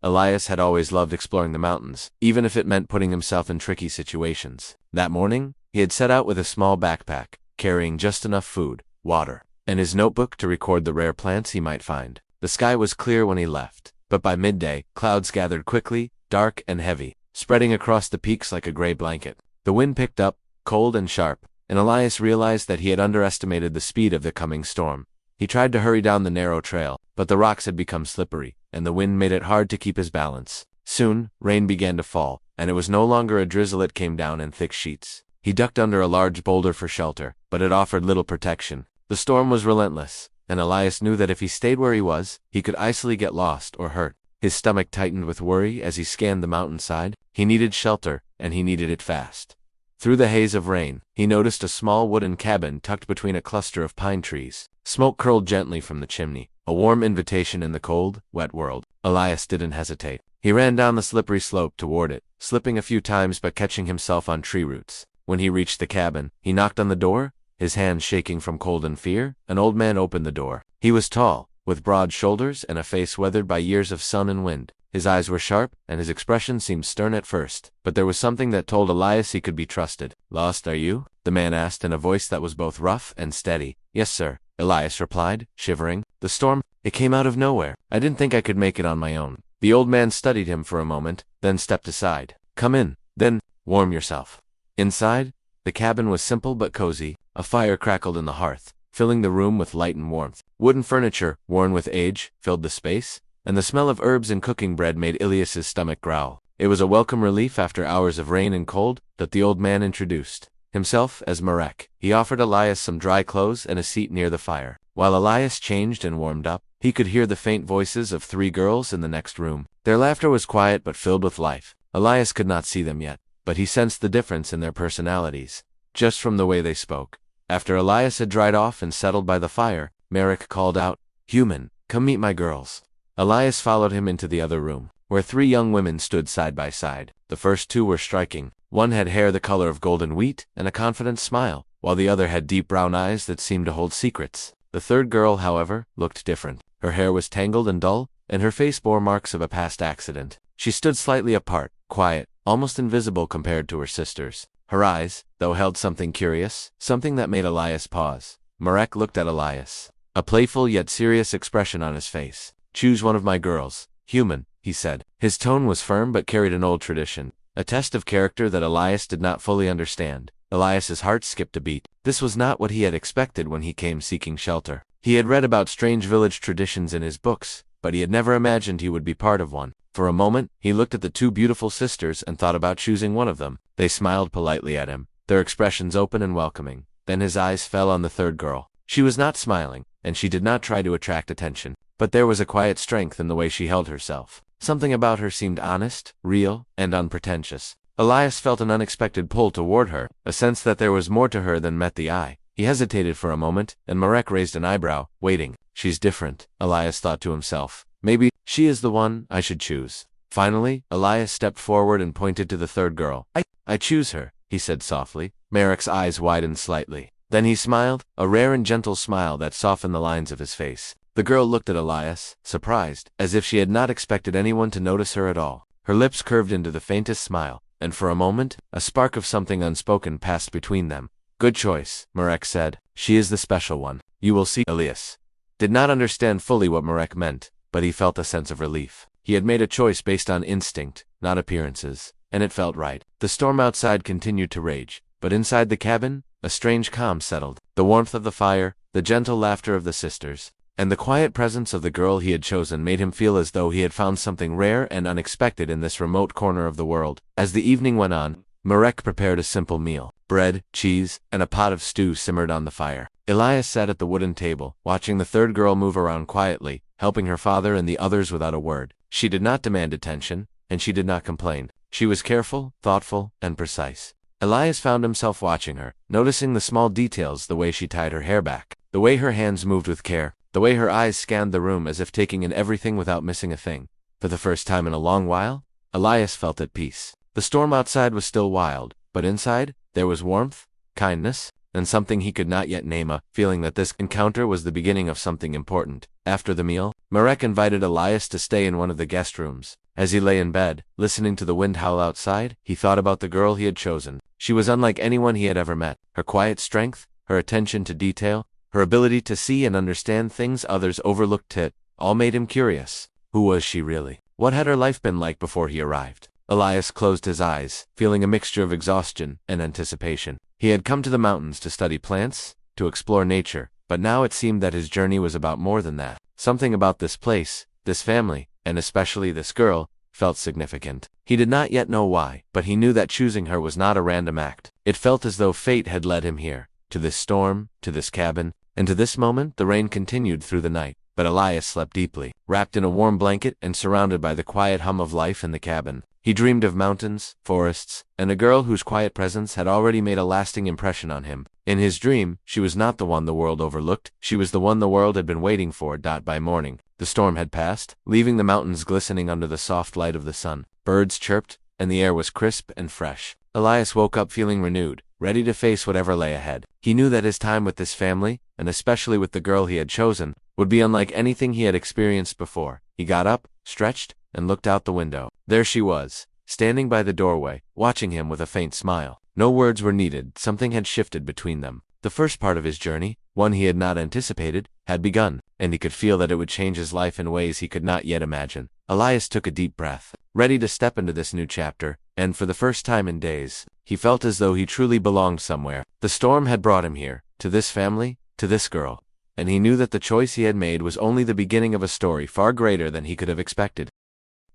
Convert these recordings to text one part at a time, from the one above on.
Elias had always loved exploring the mountains, even if it meant putting himself in tricky situations. That morning, he had set out with a small backpack, carrying just enough food, water, and his notebook to record the rare plants he might find. The sky was clear when he left, but by midday, clouds gathered quickly, dark and heavy, spreading across the peaks like a gray blanket. The wind picked up, cold and sharp, and Elias realized that he had underestimated the speed of the coming storm. He tried to hurry down the narrow trail, but the rocks had become slippery, and the wind made it hard to keep his balance. Soon, rain began to fall, and it was no longer a drizzle. It came down in thick sheets. He ducked under a large boulder for shelter, but it offered little protection. The storm was relentless, and Elias knew that if he stayed where he was, he could easily get lost or hurt. His stomach tightened with worry as he scanned the mountainside. He needed shelter, and he needed it fast. Through the haze of rain, he noticed a small wooden cabin tucked between a cluster of pine trees. Smoke curled gently from the chimney, a warm invitation in the cold, wet world. Elias didn't hesitate. He ran down the slippery slope toward it, slipping a few times but catching himself on tree roots. When he reached the cabin, he knocked on the door, his hands shaking from cold and fear. An old man opened the door. He was tall, with broad shoulders and a face weathered by years of sun and wind. His eyes were sharp, and his expression seemed stern at first, but there was something that told Elias he could be trusted. "Lost, are you?" the man asked in a voice that was both rough and steady. "Yes, sir," Elias replied, shivering. "The storm, it came out of nowhere. I didn't think I could make it on my own." The old man studied him for a moment, then stepped aside. "Come in, then, warm yourself." Inside, the cabin was simple but cozy. A fire crackled in the hearth, filling the room with light and warmth. Wooden furniture, worn with age, filled the space, and the smell of herbs and cooking bread made Elias's stomach growl. It was a welcome relief after hours of rain and cold that the old man introduced himself as Marek. He offered Elias some dry clothes and a seat near the fire. While Elias changed and warmed up, he could hear the faint voices of 3 girls in the next room. Their laughter was quiet but filled with life. Elias could not see them yet, but he sensed the difference in their personalities, just from the way they spoke. After Elias had dried off and settled by the fire, Marek called out, "Human, come meet my girls." Elias followed him into the other room, where 3 young women stood side by side. The first 2 were striking. One had hair the color of golden wheat and a confident smile, while the other had deep brown eyes that seemed to hold secrets. The third girl, however, looked different. Her hair was tangled and dull, and her face bore marks of a past accident. She stood slightly apart, quiet, almost invisible compared to her sisters. Her eyes, though, held something curious, something that made Elias pause. Marek looked at Elias, a playful yet serious expression on his face. "Choose one of my girls, human," he said. His tone was firm but carried an old tradition, a test of character that Elias did not fully understand. Elias's heart skipped a beat. This was not what he had expected when he came seeking shelter. He had read about strange village traditions in his books, but he had never imagined he would be part of one. For a moment, he looked at the 2 beautiful sisters and thought about choosing one of them. They smiled politely at him, their expressions open and welcoming. Then his eyes fell on the third girl. She was not smiling, and she did not try to attract attention, but there was a quiet strength in the way she held herself. Something about her seemed honest, real, and unpretentious. Elias felt an unexpected pull toward her, a sense that there was more to her than met the eye. He hesitated for a moment, and Marek raised an eyebrow, waiting. "She's different," Elias thought to himself. "Maybe she is the one I should choose." Finally, Elias stepped forward and pointed to the third girl. I choose her," he said softly. Marek's eyes widened slightly. Then he smiled, a rare and gentle smile that softened the lines of his face. The girl looked at Elias, surprised, as if she had not expected anyone to notice her at all. Her lips curved into the faintest smile, and for a moment, a spark of something unspoken passed between them. "Good choice," Marek said. "She is the special one. You will see." Elias did not understand fully what Marek meant, but he felt a sense of relief. He had made a choice based on instinct, not appearances, and it felt right. The storm outside continued to rage, but inside the cabin, a strange calm settled. The warmth of the fire, the gentle laughter of the sisters, and the quiet presence of the girl he had chosen made him feel as though he had found something rare and unexpected in this remote corner of the world. As the evening went on, Marek prepared a simple meal. Bread, cheese, and a pot of stew simmered on the fire. Elias sat at the wooden table, watching the third girl move around quietly, helping her father and the others without a word. She did not demand attention, and she did not complain. She was careful, thoughtful, and precise. Elias found himself watching her, noticing the small details, the way she tied her hair back, the way her hands moved with care, the way her eyes scanned the room as if taking in everything without missing a thing. For the first time in a long while, Elias felt at peace. The storm outside was still wild, but inside, there was warmth, kindness, and something he could not yet name, a feeling that this encounter was the beginning of something important. After the meal, Marek invited Elias to stay in one of the guest rooms. As he lay in bed, listening to the wind howl outside, he thought about the girl he had chosen. She was unlike anyone he had ever met. Her quiet strength, her attention to detail, her ability to see and understand things others overlooked all made him curious. Who was she really? What had her life been like before he arrived? Elias closed his eyes, feeling a mixture of exhaustion and anticipation. He had come to the mountains to study plants, to explore nature, but now it seemed that his journey was about more than that. Something about this place, this family, and especially this girl, felt significant. He did not yet know why, but he knew that choosing her was not a random act. It felt as though fate had led him here, to this storm, to this cabin, and to this moment. The rain continued through the night, but Elias slept deeply, wrapped in a warm blanket and surrounded by the quiet hum of life in the cabin. He dreamed of mountains, forests, and a girl whose quiet presence had already made a lasting impression on him. In his dream, she was not the one the world overlooked, she was the one the world had been waiting for. By morning, the storm had passed, leaving the mountains glistening under the soft light of the sun. Birds chirped, and the air was crisp and fresh. Elias woke up feeling renewed, ready to face whatever lay ahead. He knew that his time with this family, and especially with the girl he had chosen, would be unlike anything he had experienced before. He got up, stretched, and looked out the window. There she was, standing by the doorway, watching him with a faint smile. No words were needed, something had shifted between them. The first part of his journey, one he had not anticipated, had begun, and he could feel that it would change his life in ways he could not yet imagine. Elias took a deep breath, ready to step into this new chapter, and for the first time in days, he felt as though he truly belonged somewhere. The storm had brought him here, to this family, to this girl, and he knew that the choice he had made was only the beginning of a story far greater than he could have expected.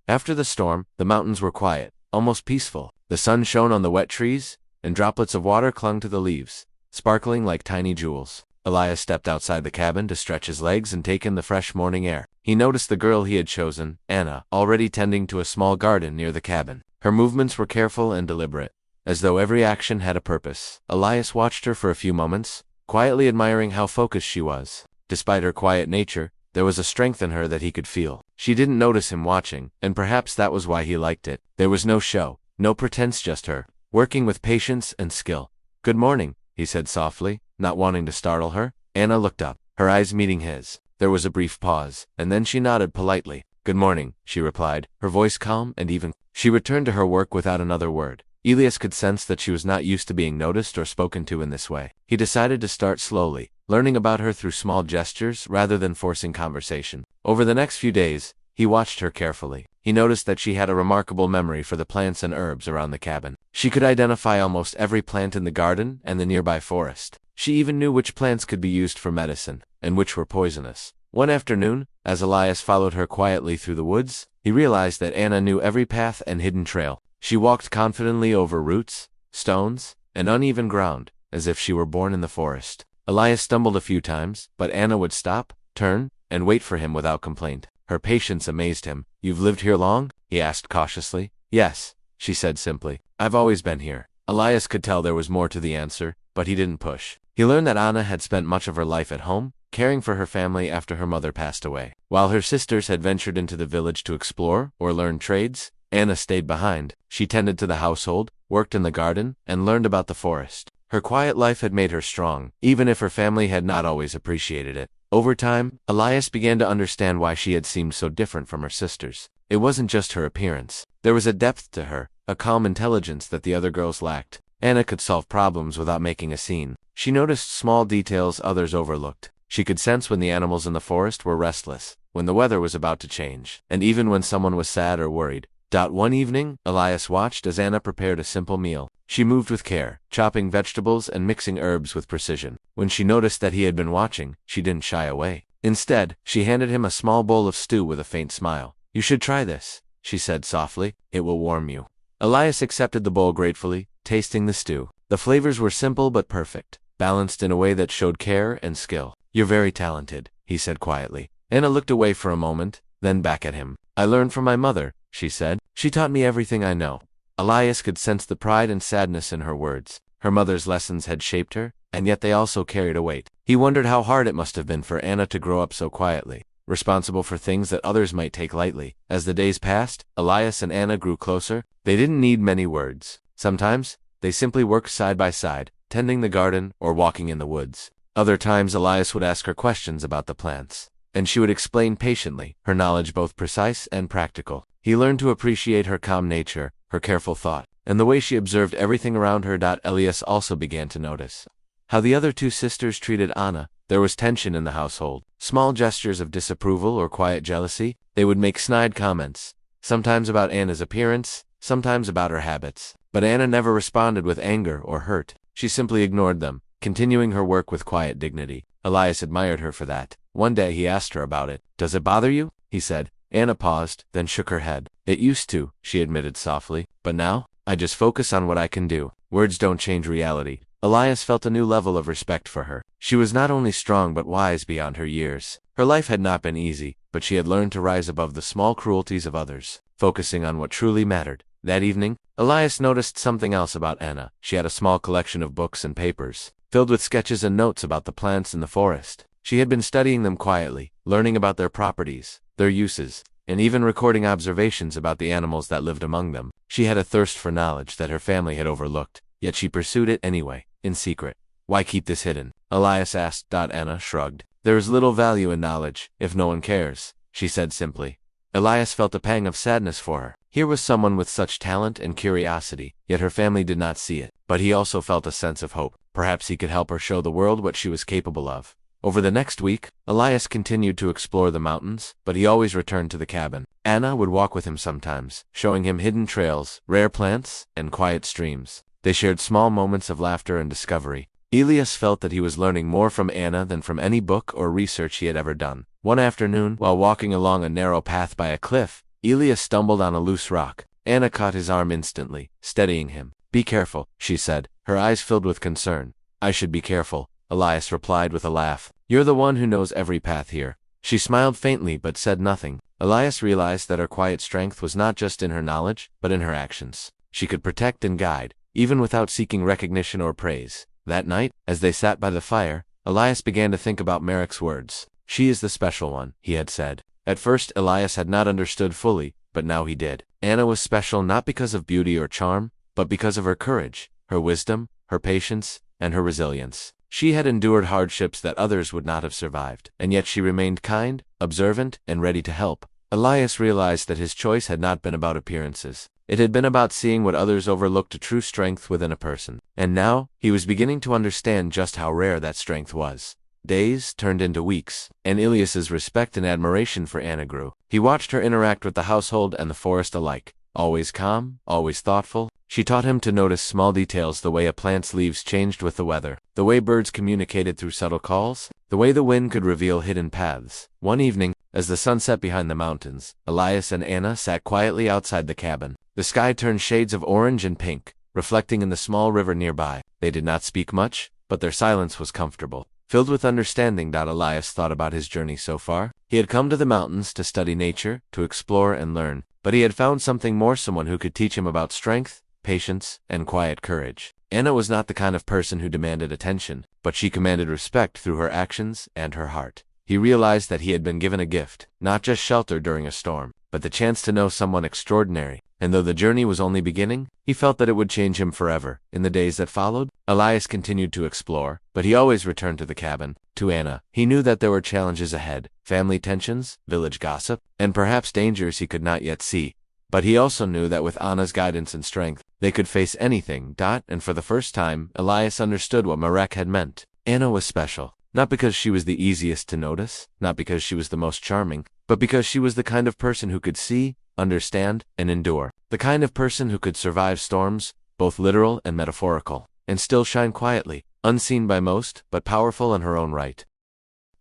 After the storm, the mountains were quiet, almost peaceful. The sun shone on the wet trees, and droplets of water clung to the leaves, sparkling like tiny jewels. Elias stepped outside the cabin to stretch his legs and take in the fresh morning air. He noticed the girl he had chosen, Anna, already tending to a small garden near the cabin. Her movements were careful and deliberate, as though every action had a purpose. Elias watched her for a few moments, quietly admiring how focused she was. Despite her quiet nature, there was a strength in her that he could feel. She didn't notice him watching, and perhaps that was why he liked it. There was no show, no pretense, just her, working with patience and skill. "Good morning," he said softly, not wanting to startle her. Anna looked up, her eyes meeting his. There was a brief pause, and then she nodded politely. "Good morning," she replied, her voice calm and even. She returned to her work without another word. Elias could sense that she was not used to being noticed or spoken to in this way. He decided to start slowly, learning about her through small gestures rather than forcing conversation. Over the next few days, he watched her carefully. He noticed that she had a remarkable memory for the plants and herbs around the cabin. She could identify almost every plant in the garden and the nearby forest. She even knew which plants could be used for medicine, and which were poisonous. One afternoon, as Elias followed her quietly through the woods, he realized that Anna knew every path and hidden trail. She walked confidently over roots, stones, and uneven ground, as if she were born in the forest. Elias stumbled a few times, but Anna would stop, turn, and wait for him without complaint. Her patience amazed him. "You've lived here long?" he asked cautiously. "Yes," she said simply. "I've always been here." Elias could tell there was more to the answer, but he didn't push. He learned that Anna had spent much of her life at home, caring for her family after her mother passed away. While her sisters had ventured into the village to explore or learn trades, Anna stayed behind. She tended to the household, worked in the garden, and learned about the forest. Her quiet life had made her strong, even if her family had not always appreciated it. Over time, Elias began to understand why she had seemed so different from her sisters. It wasn't just her appearance. There was a depth to her, a calm intelligence that the other girls lacked. Anna could solve problems without making a scene. She noticed small details others overlooked. She could sense when the animals in the forest were restless, when the weather was about to change, and even when someone was sad or worried. One evening, Elias watched as Anna prepared a simple meal. She moved with care, chopping vegetables and mixing herbs with precision. When she noticed that he had been watching, she didn't shy away. Instead, she handed him a small bowl of stew with a faint smile. "You should try this," she said softly. "It will warm you." Elias accepted the bowl gratefully, tasting the stew. The flavors were simple but perfect, balanced in a way that showed care and skill. "You're very talented," he said quietly. Anna looked away for a moment, then back at him. "I learned from my mother," she said. "She taught me everything I know." Elias could sense the pride and sadness in her words. Her mother's lessons had shaped her, and yet they also carried a weight. He wondered how hard it must have been for Anna to grow up so quietly, responsible for things that others might take lightly. As the days passed, Elias and Anna grew closer. They didn't need many words. Sometimes, they simply worked side by side, tending the garden or walking in the woods. Other times Elias would ask her questions about the plants. and she would explain patiently, her knowledge both precise and practical. He learned to appreciate her calm nature, her careful thought, and the way she observed everything around her. Elias also began to notice how the other two sisters treated Anna. There was tension in the household. Small gestures of disapproval or quiet jealousy. They would make snide comments, sometimes about Anna's appearance, sometimes about her habits. But Anna never responded with anger or hurt. She simply ignored them, continuing her work with quiet dignity. Elias admired her for that. One day he asked her about it. "Does it bother you?" he said. Anna paused, then shook her head. "It used to," she admitted softly. "But now, I just focus on what I can do. Words don't change reality." Elias felt a new level of respect for her. She was not only strong but wise beyond her years. Her life had not been easy, but she had learned to rise above the small cruelties of others, focusing on what truly mattered. That evening, Elias noticed something else about Anna. She had a small collection of books and papers, filled with sketches and notes about the plants in the forest. She had been studying them quietly, learning about their properties, their uses, and even recording observations about the animals that lived among them. She had a thirst for knowledge that her family had overlooked, yet she pursued it anyway, in secret. "Why keep this hidden?" Elias asked. Anna shrugged. "There is little value in knowledge, if no one cares," she said simply. Elias felt a pang of sadness for her. Here was someone with such talent and curiosity, yet her family did not see it. But he also felt a sense of hope. Perhaps he could help her show the world what she was capable of. Over the next week, Elias continued to explore the mountains, but he always returned to the cabin. Anna would walk with him sometimes, showing him hidden trails, rare plants, and quiet streams. They shared small moments of laughter and discovery. Elias felt that he was learning more from Anna than from any book or research he had ever done. One afternoon, while walking along a narrow path by a cliff, Elias stumbled on a loose rock. Anna caught his arm instantly, steadying him. "Be careful," she said, her eyes filled with concern. "I should be careful," Elias replied with a laugh. "You're the one who knows every path here." She smiled faintly but said nothing. Elias realized that her quiet strength was not just in her knowledge, but in her actions. She could protect and guide, even without seeking recognition or praise. That night, as they sat by the fire, Elias began to think about Marek's words. "She is the special one," he had said. At first, Elias had not understood fully, but now he did. Anna was special not because of beauty or charm, but because of her courage, her wisdom, her patience, and her resilience. She had endured hardships that others would not have survived, and yet she remained kind, observant, and ready to help. Elias realized that his choice had not been about appearances. It had been about seeing what others overlooked, a true strength within a person. And now, he was beginning to understand just how rare that strength was. Days turned into weeks, and Elias's respect and admiration for Anna grew. He watched her interact with the household and the forest alike. Always calm, always thoughtful, she taught him to notice small details: the way a plant's leaves changed with the weather, the way birds communicated through subtle calls, the way the wind could reveal hidden paths. One evening, as the sun set behind the mountains, Elias and Anna sat quietly outside the cabin. The sky turned shades of orange and pink, reflecting in the small river nearby. They did not speak much, but their silence was comfortable. Filled with understanding, Elias thought about his journey so far. He had come to the mountains to study nature, to explore and learn, but he had found something more: someone who could teach him about strength, patience, and quiet courage. Anna was not the kind of person who demanded attention, but she commanded respect through her actions and her heart. He realized that he had been given a gift, not just shelter during a storm, but the chance to know someone extraordinary. And though the journey was only beginning, he felt that it would change him forever. In the days that followed, Elias continued to explore, but he always returned to the cabin, to Anna. He knew that there were challenges ahead: family tensions, village gossip, and perhaps dangers he could not yet see. But he also knew that with Anna's guidance and strength, they could face anything. And for the first time, Elias understood what Marek had meant. Anna was special, not because she was the easiest to notice, not because she was the most charming, but because she was the kind of person who could see, understand, and endure. The kind of person who could survive storms, both literal and metaphorical, and still shine quietly, unseen by most, but powerful in her own right.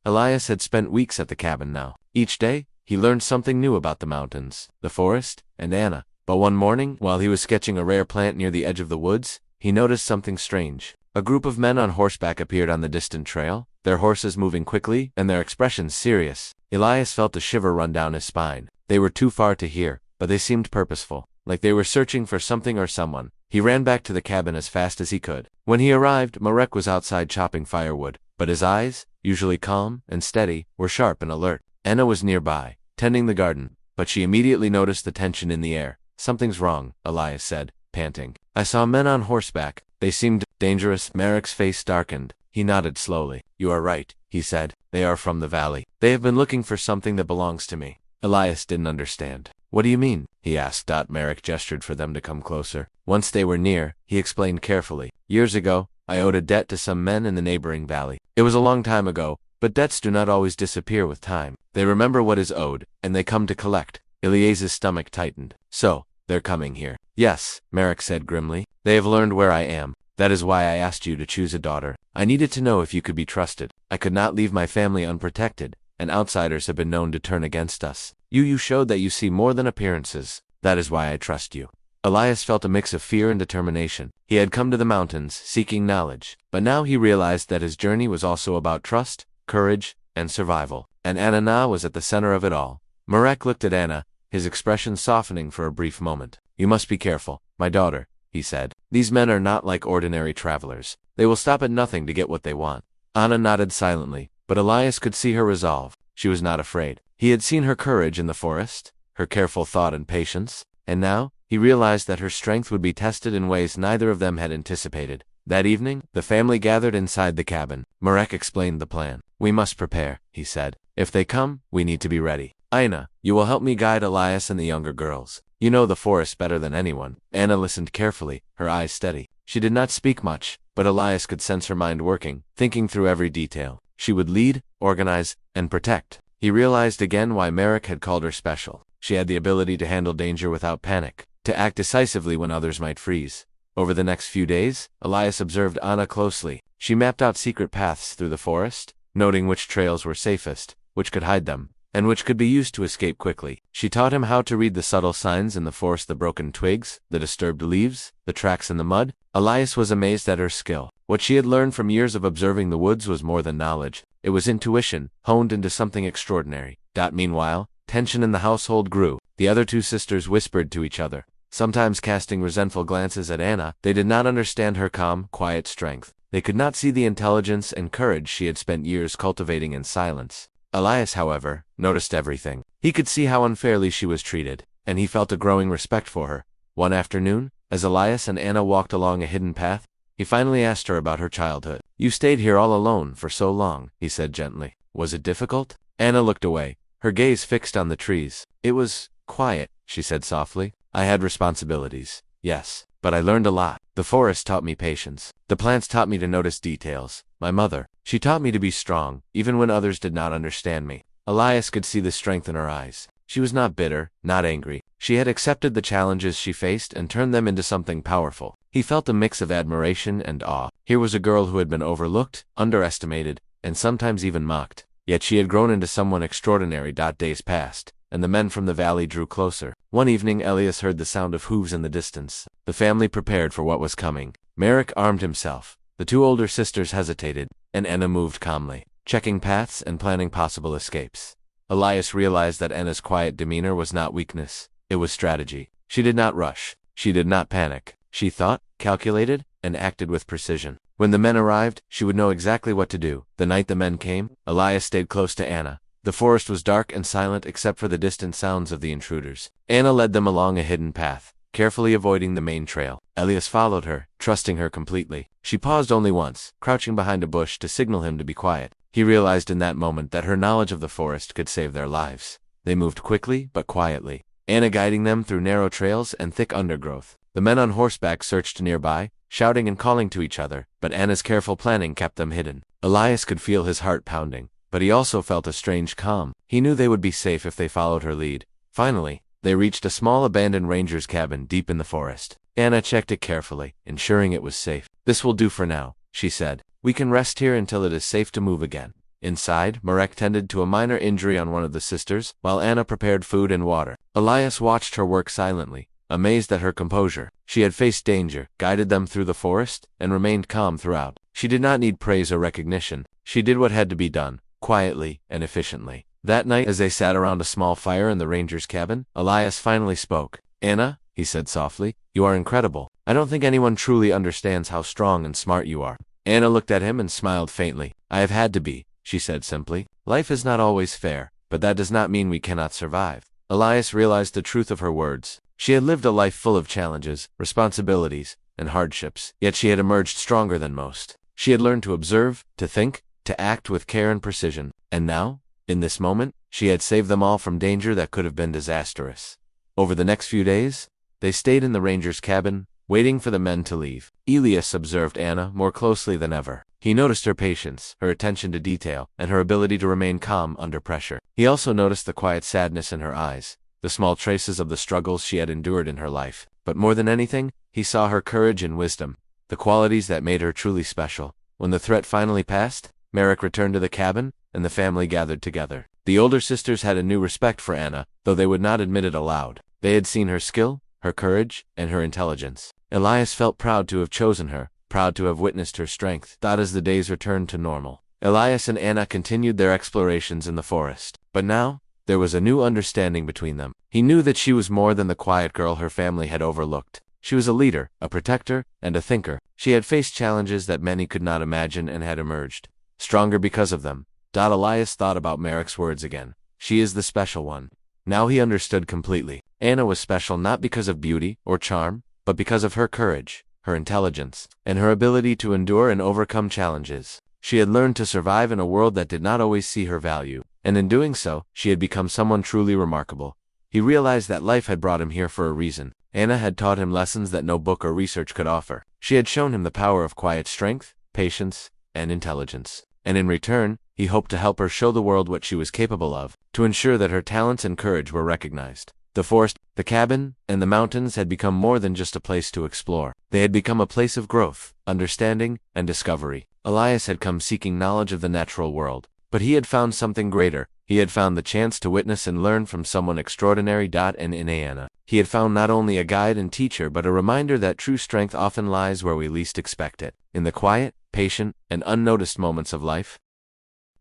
Elias had spent weeks at the cabin now. Each day, he learned something new about the mountains, the forest, and Anna. But one morning, while he was sketching a rare plant near the edge of the woods, he noticed something strange. A group of men on horseback appeared on the distant trail, their horses moving quickly, and their expressions serious. Elias felt a shiver run down his spine. They were too far to hear, but they seemed purposeful, like they were searching for something or someone. He ran back to the cabin as fast as he could. When he arrived, Marek was outside chopping firewood, but his eyes, usually calm and steady, were sharp and alert. Anna was nearby, tending the garden, but she immediately noticed the tension in the air. "Something's wrong," Elias said, panting. "I saw men on horseback. They seemed dangerous." Marek's face darkened. He nodded slowly. You are right, he said. They are from the valley. They have been looking for something that belongs to me. Elias didn't understand. What do you mean? He asked. Merrick gestured for them to come closer. Once they were near, he explained carefully. Years ago, I owed a debt to some men in the neighboring valley. It was a long time ago, but debts do not always disappear with time. They remember what is owed, and they come to collect. Elias's stomach tightened. So, they're coming here. Yes, Merrick said grimly. They have learned where I am. That is why I asked you to choose a daughter. I needed to know if you could be trusted. I could not leave my family unprotected, and outsiders have been known to turn against us. You showed that you see more than appearances. That is why I trust you. Elias felt a mix of fear and determination. He had come to the mountains, seeking knowledge, but now he realized that his journey was also about trust, courage, and survival. And Anna was at the center of it all. Marek looked at Anna, his expression softening for a brief moment. You must be careful, my daughter, he said. These men are not like ordinary travelers. They will stop at nothing to get what they want. Anna nodded silently, but Elias could see her resolve. She was not afraid. He had seen her courage in the forest, her careful thought and patience, and now, he realized that her strength would be tested in ways neither of them had anticipated. That evening, the family gathered inside the cabin. Marek explained the plan. We must prepare, he said. If they come, we need to be ready. Aina, you will help me guide Elias and the younger girls. You know the forest better than anyone. Anna listened carefully, her eyes steady. She did not speak much, but Elias could sense her mind working, thinking through every detail. She would lead, organize, and protect. He realized again why Marek had called her special. She had the ability to handle danger without panic, to act decisively when others might freeze. Over the next few days, Elias observed Anna closely. She mapped out secret paths through the forest, noting which trails were safest, which could hide them, and which could be used to escape quickly. She taught him how to read the subtle signs in the forest, the broken twigs, the disturbed leaves, the tracks in the mud. Elias was amazed at her skill. What she had learned from years of observing the woods was more than knowledge. It was intuition, honed into something extraordinary. Meanwhile, tension in the household grew. The other two sisters whispered to each other, sometimes casting resentful glances at Anna. They did not understand her calm, quiet strength. They could not see the intelligence and courage she had spent years cultivating in silence. Elias, however, noticed everything. He could see how unfairly she was treated, and he felt a growing respect for her. One afternoon, as Elias and Anna walked along a hidden path, he finally asked her about her childhood. You stayed here all alone for so long, he said gently. Was it difficult? Anna looked away, her gaze fixed on the trees. It was quiet, she said softly. I had responsibilities, yes, but I learned a lot. The forest taught me patience. The plants taught me to notice details. My mother, she taught me to be strong, even when others did not understand me. Elias could see the strength in her eyes. She was not bitter, not angry. She had accepted the challenges she faced and turned them into something powerful. He felt a mix of admiration and awe. Here was a girl who had been overlooked, underestimated, and sometimes even mocked. Yet she had grown into someone extraordinary. Days passed, and the men from the valley drew closer. One evening, Elias heard the sound of hooves in the distance. The family prepared for what was coming. Marek armed himself. The two older sisters hesitated, and Anna moved calmly, checking paths and planning possible escapes. Elias realized that Anna's quiet demeanor was not weakness. It was strategy. She did not rush. She did not panic. She thought, calculated, and acted with precision. When the men arrived, she would know exactly what to do. The night the men came, Elias stayed close to Anna. The forest was dark and silent except for the distant sounds of the intruders. Anna led them along a hidden path, carefully avoiding the main trail. Elias followed her, trusting her completely. She paused only once, crouching behind a bush to signal him to be quiet. He realized in that moment that her knowledge of the forest could save their lives. They moved quickly but quietly, Anna guiding them through narrow trails and thick undergrowth. The men on horseback searched nearby, shouting and calling to each other, but Anna's careful planning kept them hidden. Elias could feel his heart pounding, but he also felt a strange calm. He knew they would be safe if they followed her lead. Finally, they reached a small abandoned ranger's cabin deep in the forest. Anna checked it carefully, ensuring it was safe. This will do for now, she said. We can rest here until it is safe to move again. Inside, Marek tended to a minor injury on one of the sisters, while Anna prepared food and water. Elias watched her work silently, amazed at her composure. She had faced danger, guided them through the forest, and remained calm throughout. She did not need praise or recognition. She did what had to be done, quietly and efficiently. That night, as they sat around a small fire in the ranger's cabin, Elias finally spoke. Anna, he said softly, you are incredible. I don't think anyone truly understands how strong and smart you are. Anna looked at him and smiled faintly. I have had to be, she said simply. Life is not always fair, but that does not mean we cannot survive. Elias realized the truth of her words. She had lived a life full of challenges, responsibilities, and hardships, yet she had emerged stronger than most. She had learned to observe, to think, to act with care and precision, and now, in this moment, she had saved them all from danger that could have been disastrous. Over the next few days, they stayed in the ranger's cabin, waiting for the men to leave. Ugliest observed Anna more closely than ever. He noticed her patience, her attention to detail, and her ability to remain calm under pressure. He also noticed the quiet sadness in her eyes, the small traces of the struggles she had endured in her life. But more than anything, he saw her courage and wisdom, the qualities that made her truly special. When the threat finally passed, Merrick returned to the cabin, and the family gathered together. The older sisters had a new respect for Anna, though they would not admit it aloud. They had seen her skill, her courage, and her intelligence. Elias felt proud to have chosen her, proud to have witnessed her strength. As the days returned to normal, Elias and Anna continued their explorations in the forest. But now, there was a new understanding between them. He knew that she was more than the quiet girl her family had overlooked. She was a leader, a protector, and a thinker. She had faced challenges that many could not imagine and had emerged stronger because of them. Elias thought about Merrick's words again. She is the special one. Now he understood completely. Anna was special not because of beauty or charm, but because of her courage, her intelligence, and her ability to endure and overcome challenges. She had learned to survive in a world that did not always see her value, and in doing so, she had become someone truly remarkable. He realized that life had brought him here for a reason. Anna had taught him lessons that no book or research could offer. She had shown him the power of quiet strength, patience, and intelligence. And in return, he hoped to help her show the world what she was capable of, to ensure that her talents and courage were recognized. The forest, the cabin, and the mountains had become more than just a place to explore. They had become a place of growth, understanding, and discovery. Elias had come seeking knowledge of the natural world, but he had found something greater. He had found the chance to witness and learn from someone extraordinary. And in Anna, he had found not only a guide and teacher but a reminder that true strength often lies where we least expect it, in the quiet, patient, and unnoticed moments of life.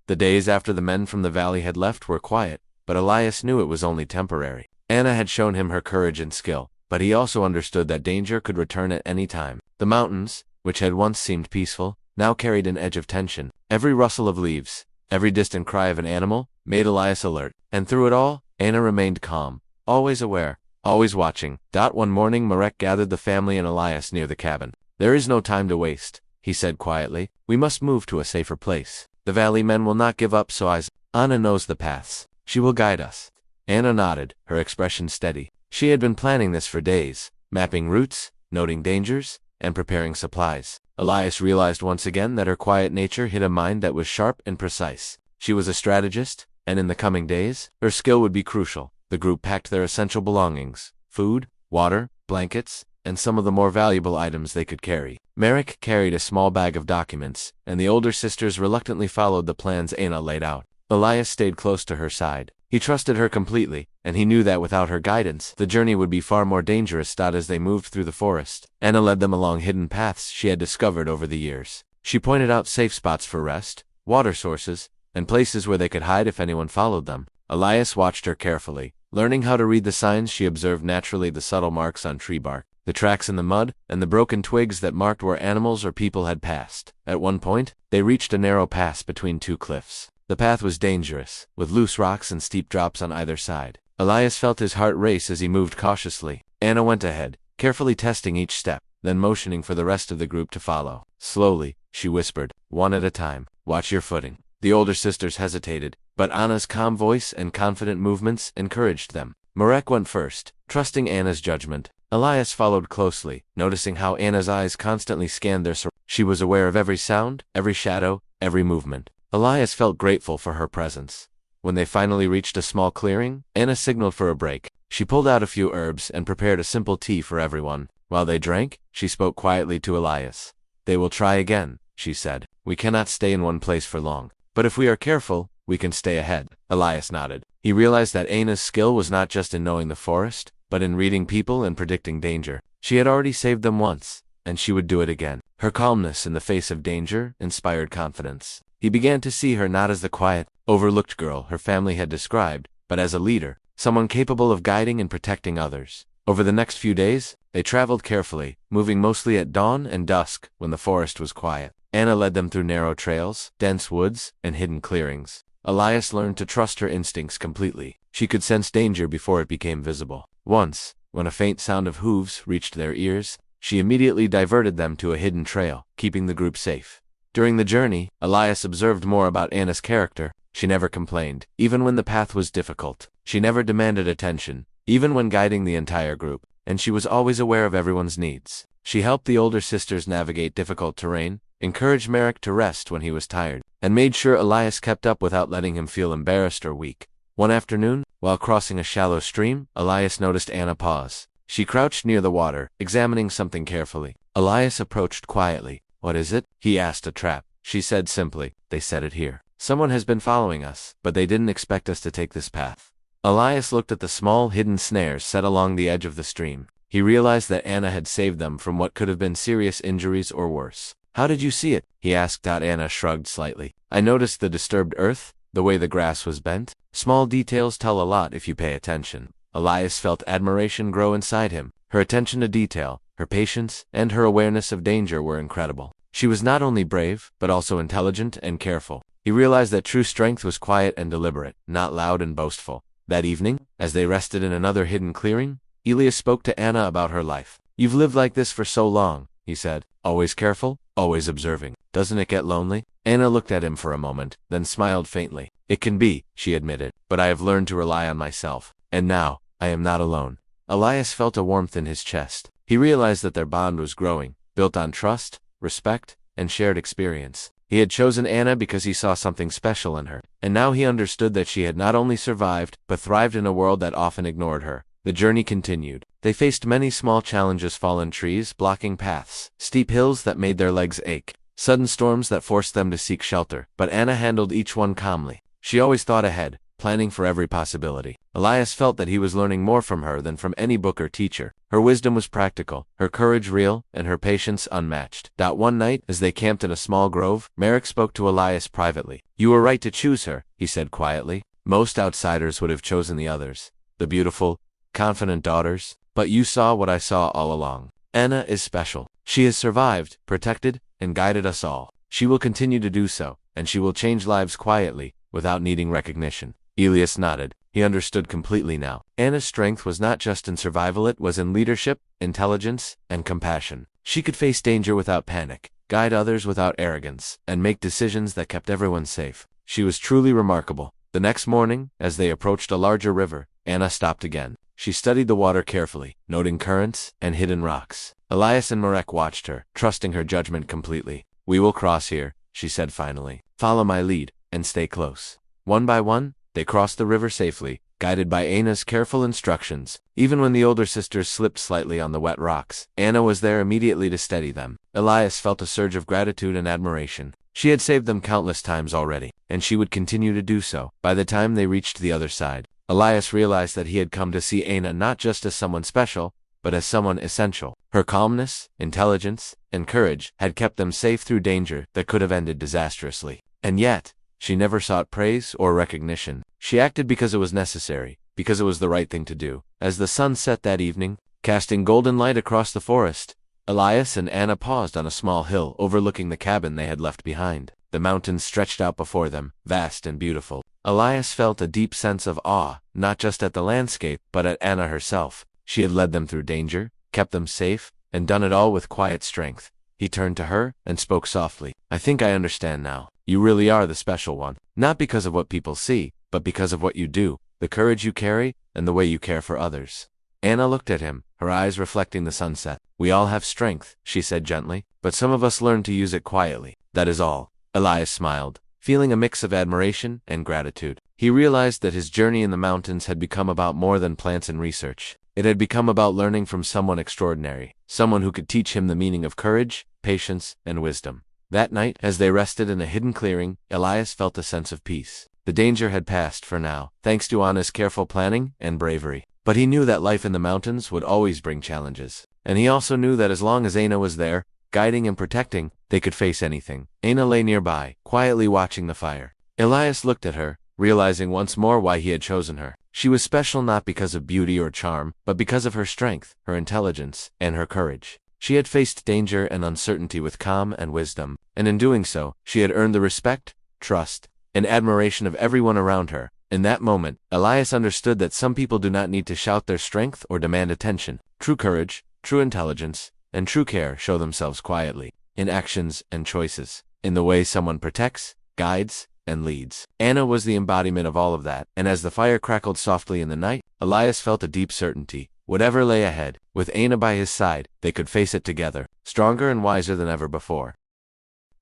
The days after the men from the valley had left were quiet, but Elias knew it was only temporary. Anna had shown him her courage and skill, but he also understood that danger could return at any time. The mountains, which had once seemed peaceful, now carried an edge of tension. Every rustle of leaves, every distant cry of an animal, made Elias alert. And through it all, Anna remained calm, always aware, always watching. One morning Marek gathered the family and Elias near the cabin. "There is no time to waste," he said quietly. "We must move to a safer place. The valley men will not give up, so Anna knows the paths. She will guide us." Anna nodded, her expression steady. She had been planning this for days, mapping routes, noting dangers, and preparing supplies. Elias realized once again that her quiet nature hid a mind that was sharp and precise. She was a strategist, and in the coming days, her skill would be crucial. The group packed their essential belongings: food, water, blankets, and some of the more valuable items they could carry. Merrick carried a small bag of documents, and the older sisters reluctantly followed the plans Anna laid out. Elias stayed close to her side. He trusted her completely, and he knew that without her guidance, the journey would be far more dangerous. As they moved through the forest, Anna led them along hidden paths she had discovered over the years. She pointed out safe spots for rest, water sources, and places where they could hide if anyone followed them. Elias watched her carefully, learning how to read the signs. She observed naturally the subtle marks on tree bark, the tracks in the mud, and the broken twigs that marked where animals or people had passed. At one point, they reached a narrow pass between two cliffs. The path was dangerous, with loose rocks and steep drops on either side. Elias felt his heart race as he moved cautiously. Anna went ahead, carefully testing each step, then motioning for the rest of the group to follow. "Slowly," she whispered, "one at a time. Watch your footing." The older sisters hesitated, but Anna's calm voice and confident movements encouraged them. Marek went first, trusting Anna's judgment. Elias followed closely, noticing how Anna's eyes constantly scanned their surroundings. She was aware of every sound, every shadow, every movement. Elias felt grateful for her presence. When they finally reached a small clearing, Anna signaled for a break. She pulled out a few herbs and prepared a simple tea for everyone. While they drank, she spoke quietly to Elias. "They will try again," she said. "We cannot stay in one place for long. But if we are careful, we can stay ahead." Elias nodded. He realized that Anna's skill was not just in knowing the forest, but in reading people and predicting danger. She had already saved them once, and she would do it again. Her calmness in the face of danger inspired confidence. He began to see her not as the quiet, overlooked girl her family had described, but as a leader, someone capable of guiding and protecting others. Over the next few days, they traveled carefully, moving mostly at dawn and dusk when the forest was quiet. Anna led them through narrow trails, dense woods, and hidden clearings. Elias learned to trust her instincts completely. She could sense danger before it became visible. Once, when a faint sound of hooves reached their ears, she immediately diverted them to a hidden trail, keeping the group safe. During the journey, Elias observed more about Anna's character. She never complained, even when the path was difficult. She never demanded attention, even when guiding the entire group, and she was always aware of everyone's needs. She helped the older sisters navigate difficult terrain, encouraged Merrick to rest when he was tired, and made sure Elias kept up without letting him feel embarrassed or weak. One afternoon, while crossing a shallow stream, Elias noticed Anna pause. She crouched near the water, examining something carefully. Elias approached quietly. "What is it?" he asked. "A trap," she said simply. "They set it here. Someone has been following us, but they didn't expect us to take this path." Elias looked at the small, hidden snares set along the edge of the stream. He realized that Anna had saved them from what could have been serious injuries or worse. "How did you see it?" he asked. Anna shrugged slightly. "I noticed the disturbed earth, the way the grass was bent. Small details tell a lot if you pay attention." Elias felt admiration grow inside him. Her attention to detail, her patience, and her awareness of danger were incredible. She was not only brave, but also intelligent and careful. He realized that true strength was quiet and deliberate, not loud and boastful. That evening, as they rested in another hidden clearing, Elias spoke to Anna about her life. "You've lived like this for so long," he said. "Always careful, always observing. Doesn't it get lonely?" Anna looked at him for a moment, then smiled faintly. "It can be," she admitted, "but I have learned to rely on myself. And now, I am not alone." Elias felt a warmth in his chest. He realized that their bond was growing, built on trust, respect, and shared experience. He had chosen Anna because he saw something special in her, and now he understood that she had not only survived, but thrived in a world that often ignored her. The journey continued. They faced many small challenges: fallen trees blocking paths, steep hills that made their legs ache, sudden storms that forced them to seek shelter. But Anna handled each one calmly. She always thought ahead, planning for every possibility. Elias felt that he was learning more from her than from any book or teacher. Her wisdom was practical, her courage real, and her patience unmatched. One night, as they camped in a small grove, Merrick spoke to Elias privately. "You were right to choose her," he said quietly. "Most outsiders would have chosen the others, the beautiful, confident daughters, but you saw what I saw all along. Anna is special. She has survived, protected, and guided us all. She will continue to do so, and she will change lives quietly, without needing recognition." Elias nodded. He understood completely now. Anna's strength was not just in survival, it was in leadership, intelligence, and compassion. She could face danger without panic, guide others without arrogance, and make decisions that kept everyone safe. She was truly remarkable. The next morning, as they approached a larger river, Anna stopped again. She studied the water carefully, noting currents and hidden rocks. Elias and Marek watched her, trusting her judgment completely. "We will cross here," she said finally. "Follow my lead, and stay close." One by one, they crossed the river safely, guided by Anna's careful instructions. Even when the older sisters slipped slightly on the wet rocks, Anna was there immediately to steady them. Elias felt a surge of gratitude and admiration. She had saved them countless times already, and she would continue to do so. By the time they reached the other side, Elias realized that he had come to see Anna not just as someone special, but as someone essential. Her calmness, intelligence, and courage had kept them safe through danger that could have ended disastrously. And yet, she never sought praise or recognition. She acted because it was necessary, because it was the right thing to do. As the sun set that evening, casting golden light across the forest, Elias and Anna paused on a small hill overlooking the cabin they had left behind. The mountains stretched out before them, vast and beautiful. Elias felt a deep sense of awe, not just at the landscape, but at Anna herself. She had led them through danger, kept them safe, and done it all with quiet strength. He turned to her and spoke softly. "I think I understand now. You really are the special one. Not because of what people see, but because of what you do, the courage you carry, and the way you care for others." Anna looked at him, her eyes reflecting the sunset. "We all have strength," she said gently, "but some of us learn to use it quietly. That is all." Elias smiled, feeling a mix of admiration and gratitude. He realized that his journey in the mountains had become about more than plants and research. It had become about learning from someone extraordinary, someone who could teach him the meaning of courage, patience, and wisdom. That night, as they rested in a hidden clearing, Elias felt a sense of peace. The danger had passed for now, thanks to Anna's careful planning and bravery. But he knew that life in the mountains would always bring challenges. And he also knew that as long as Anna was there, guiding and protecting, they could face anything. Anna lay nearby, quietly watching the fire. Elias looked at her, realizing once more why he had chosen her. She was special not because of beauty or charm, but because of her strength, her intelligence, and her courage. She had faced danger and uncertainty with calm and wisdom, and in doing so, she had earned the respect, trust, and admiration of everyone around her. In that moment, Elias understood that some people do not need to shout their strength or demand attention. True courage, true intelligence, and true care show themselves quietly, in actions and choices. in the way someone protects, guides, and leads. Anna was the embodiment of all of that, and as the fire crackled softly in the night, Elias felt a deep certainty. Whatever lay ahead, with Anna by his side, they could face it together, stronger and wiser than ever before.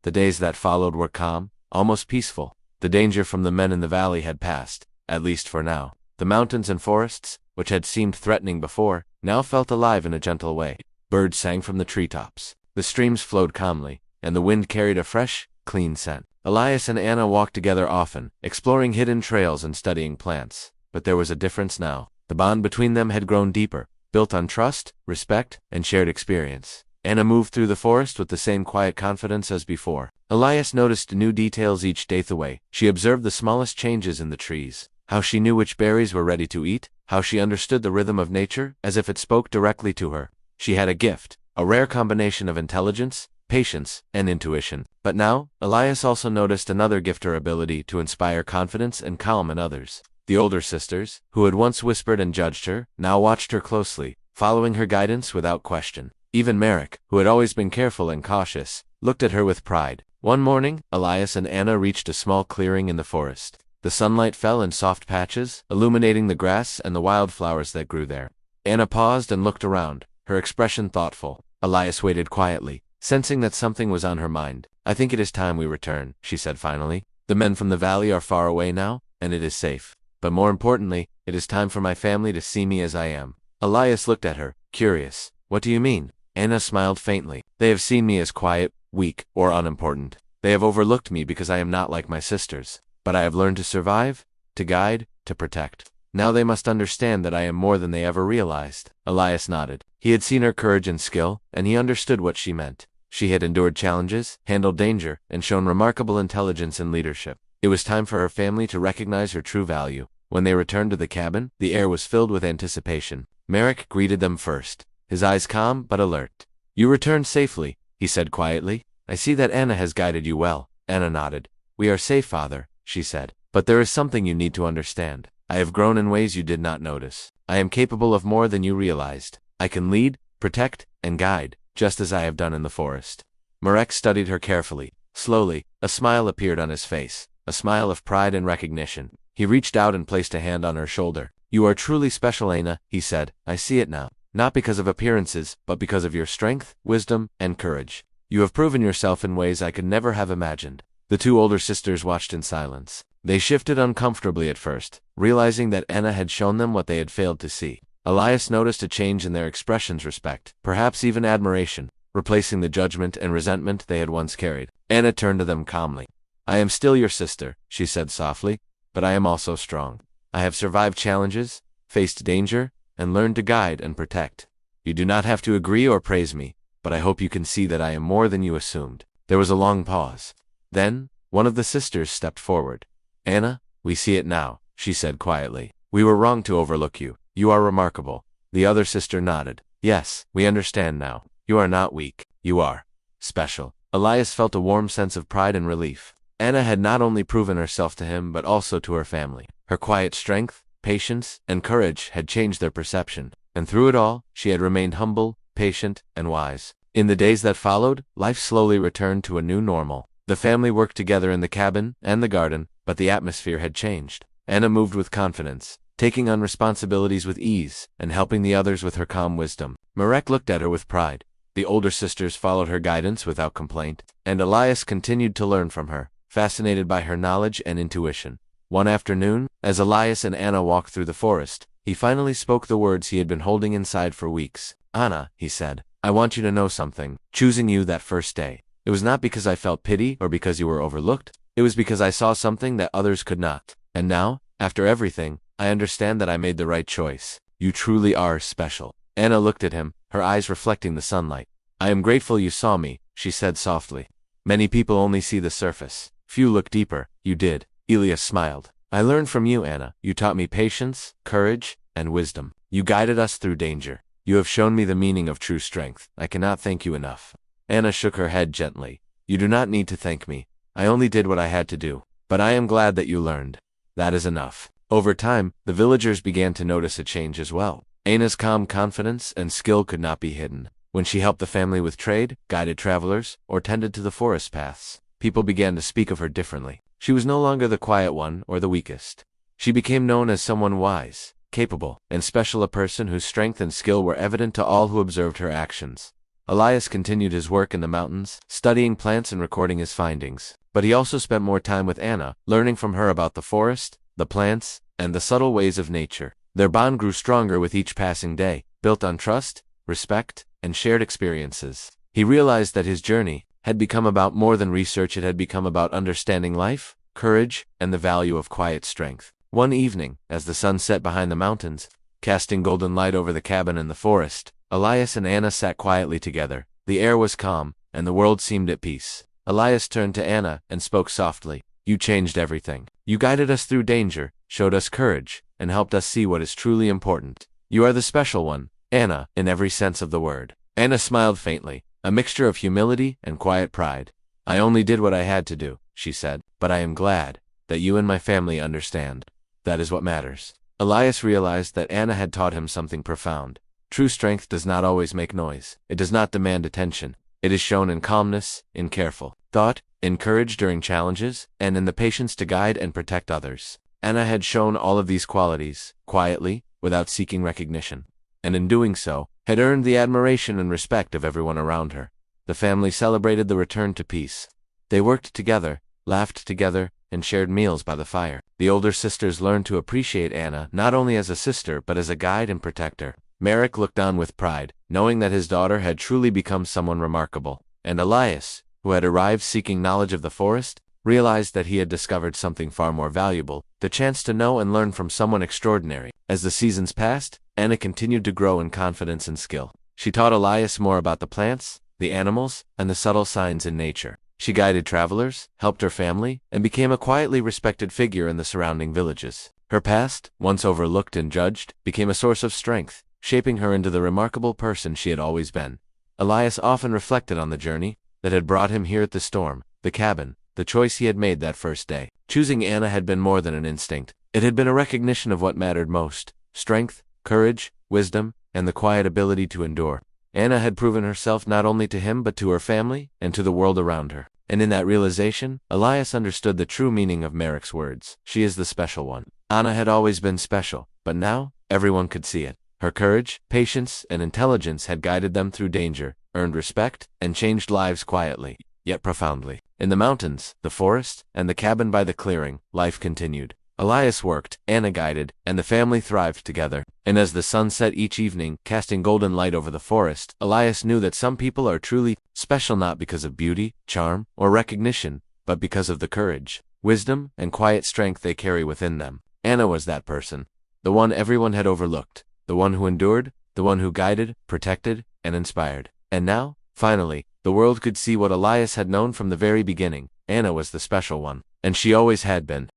The days that followed were calm, almost peaceful. The danger from the men in the valley had passed, at least for now. The mountains and forests, which had seemed threatening before, now felt alive in a gentle way. Birds sang from the treetops. The streams flowed calmly, and the wind carried a fresh, clean scent. Elias and Anna walked together often, exploring hidden trails and studying plants. But there was a difference now. The bond between them had grown deeper, built on trust, respect, and shared experience. Anna moved through the forest with the same quiet confidence as before. Elias noticed new details each day the way. She observed the smallest changes in the trees, how she knew which berries were ready to eat, how she understood the rhythm of nature as if it spoke directly to her. She had a gift, a rare combination of intelligence, patience, and intuition. But now, Elias also noticed another gift: her ability to inspire confidence and calm in others. The older sisters, who had once whispered and judged her, now watched her closely, following her guidance without question. Even Merrick, who had always been careful and cautious, looked at her with pride. One morning, Elias and Anna reached a small clearing in the forest. The sunlight fell in soft patches, illuminating the grass and the wildflowers that grew there. Anna paused and looked around, her expression thoughtful. Elias waited quietly, sensing that something was on her mind. "I think it is time we return," she said finally. "The men from the valley are far away now, and it is safe. But more importantly, it is time for my family to see me as I am." Elias looked at her, curious. "What do you mean?" Anna smiled faintly. "They have seen me as quiet, weak, or unimportant. They have overlooked me because I am not like my sisters. But I have learned to survive, to guide, to protect. Now they must understand that I am more than they ever realized." Elias nodded. He had seen her courage and skill, and he understood what she meant. She had endured challenges, handled danger, and shown remarkable intelligence and leadership. It was time for her family to recognize her true value. When they returned to the cabin, the air was filled with anticipation. Merrick greeted them first, his eyes calm but alert. "You returned safely," he said quietly. "I see that Anna has guided you well." Anna nodded. "We are safe, father," she said. "But there is something you need to understand. I have grown in ways you did not notice. I am capable of more than you realized. I can lead, protect, and guide, just as I have done in the forest." Marek studied her carefully. Slowly, a smile appeared on his face, a smile of pride and recognition. He reached out and placed a hand on her shoulder. "You are truly special, Anna," he said. "I see it now. Not because of appearances, but because of your strength, wisdom, and courage. You have proven yourself in ways I could never have imagined." The two older sisters watched in silence. They shifted uncomfortably at first, realizing that Anna had shown them what they had failed to see. Elias noticed a change in their expressions: respect, perhaps even admiration, replacing the judgment and resentment they had once carried. Anna turned to them calmly. "I am still your sister," she said softly, "but I am also strong. I have survived challenges, faced danger, and learned to guide and protect. You do not have to agree or praise me, but I hope you can see that I am more than you assumed." There was a long pause. Then, one of the sisters stepped forward. "Anna, we see it now," she said quietly. "We were wrong to overlook you. You are remarkable." The other sister nodded. "Yes, we understand now. You are not weak. You are special." Elias felt a warm sense of pride and relief. Anna had not only proven herself to him but also to her family. Her quiet strength, patience, and courage had changed their perception, and through it all, she had remained humble, patient, and wise. In the days that followed, life slowly returned to a new normal. The family worked together in the cabin and the garden, but the atmosphere had changed. Anna moved with confidence, taking on responsibilities with ease, and helping the others with her calm wisdom. Marek looked at her with pride. The older sisters followed her guidance without complaint, and Elias continued to learn from her, fascinated by her knowledge and intuition. One afternoon, as Elias and Anna walked through the forest, he finally spoke the words he had been holding inside for weeks. "Anna," he said, "I want you to know something. Choosing you that first day, it was not because I felt pity or because you were overlooked. It was because I saw something that others could not. And now, after everything, I understand that I made the right choice. You truly are special." Anna looked at him, her eyes reflecting the sunlight. "I am grateful you saw me," she said softly. "Many people only see the surface. Few look deeper. You did." Elias smiled. "I learned from you, Anna. You taught me patience, courage, and wisdom. You guided us through danger. You have shown me the meaning of true strength. I cannot thank you enough." Anna shook her head gently. "You do not need to thank me. I only did what I had to do. But I am glad that you learned. That is enough." Over time, the villagers began to notice a change as well. Anna's calm confidence and skill could not be hidden. When she helped the family with trade, guided travelers, or tended to the forest paths, people began to speak of her differently. She was no longer the quiet one or the weakest. She became known as someone wise, capable, and special, a person whose strength and skill were evident to all who observed her actions. Elias continued his work in the mountains, studying plants and recording his findings. But he also spent more time with Anna, learning from her about the forest, the plants, and the subtle ways of nature. Their bond grew stronger with each passing day, built on trust, respect, and shared experiences. He realized that his journey had become about more than research. It had become about understanding life, courage, and the value of quiet strength. One evening, as the sun set behind the mountains, casting golden light over the cabin in the forest, Elias and Anna sat quietly together. The air was calm, and the world seemed at peace. Elias turned to Anna and spoke softly. "You changed everything. You guided us through danger, showed us courage, and helped us see what is truly important. You are the special one, Anna, in every sense of the word." Anna smiled faintly, a mixture of humility and quiet pride. "I only did what I had to do," she said, "but I am glad that you and my family understand. That is what matters." Elias realized that Anna had taught him something profound. True strength does not always make noise. It does not demand attention. It is shown in calmness, in careful thought, in courage during challenges, and in the patience to guide and protect others. Anna had shown all of these qualities, quietly, without seeking recognition, and in doing so, had earned the admiration and respect of everyone around her. The family celebrated the return to peace. They worked together, laughed together, and shared meals by the fire. The older sisters learned to appreciate Anna not only as a sister but as a guide and protector. Merrick looked on with pride, knowing that his daughter had truly become someone remarkable. And Elias, who had arrived seeking knowledge of the forest, realized that he had discovered something far more valuable, the chance to know and learn from someone extraordinary. As the seasons passed, Anna continued to grow in confidence and skill. She taught Elias more about the plants, the animals, and the subtle signs in nature. She guided travelers, helped her family, and became a quietly respected figure in the surrounding villages. Her past, once overlooked and judged, became a source of strength, shaping her into the remarkable person she had always been. Elias often reflected on the journey that had brought him here at the storm, the cabin, the choice he had made that first day. Choosing Anna had been more than an instinct. It had been a recognition of what mattered most: strength, courage, wisdom, and the quiet ability to endure. Anna had proven herself not only to him but to her family and to the world around her. And in that realization, Elias understood the true meaning of Merrick's words. She is the special one. Anna had always been special, but now, everyone could see it. Her courage, patience, and intelligence had guided them through danger, earned respect, and changed lives quietly, yet profoundly. In the mountains, the forest, and the cabin by the clearing, life continued. Elias worked, Anna guided, and the family thrived together. And as the sun set each evening, casting golden light over the forest, Elias knew that some people are truly special not because of beauty, charm, or recognition, but because of the courage, wisdom, and quiet strength they carry within them. Anna was that person, the one everyone had overlooked, the one who endured, the one who guided, protected, and inspired. And now, finally, the world could see what Elias had known from the very beginning. Anna was the special one, and she always had been.